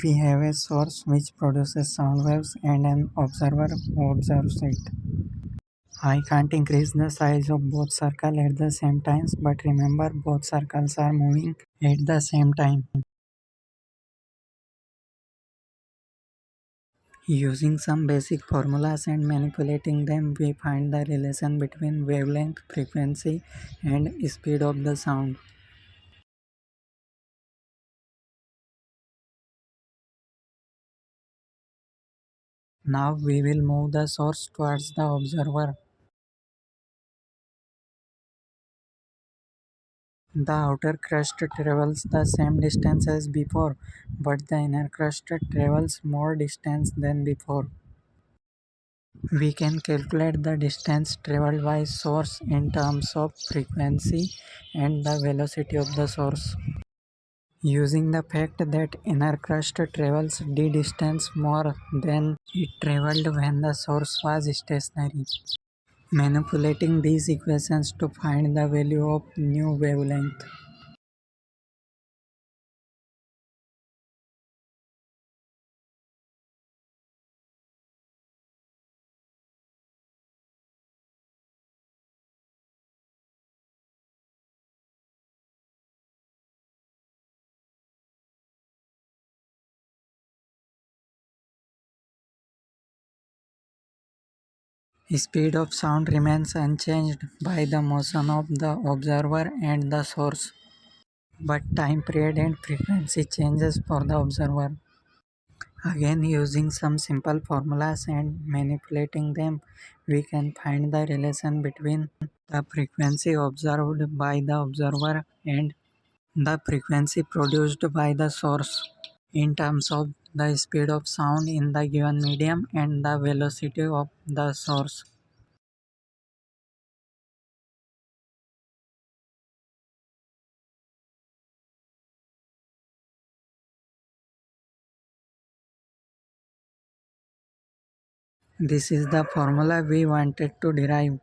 We have a source which produces sound waves and an observer who observes it. I can't increase the size of both circles at the same time, but remember both circles are moving at the same time. Using some basic formulas and manipulating them, we find the relation between wavelength, frequency, and speed of the sound. Now we will move the source towards the observer. The outer crust travels the same distance as before, but the inner crust travels more distance than before. We can calculate the distance traveled by source in terms of frequency and the velocity of the source. Using the fact that inner crust travels d distance more than it traveled when the source was stationary. Manipulating these equations to find the value of new wavelength. Speed of sound remains unchanged by the motion of the observer and the source, but time period and frequency changes for the observer. Again, using some simple formulas and manipulating them, we can find the relation between the frequency observed by the observer and the frequency produced by the source in terms of the speed of sound in the given medium and the velocity of the source. This is the formula we wanted to derive.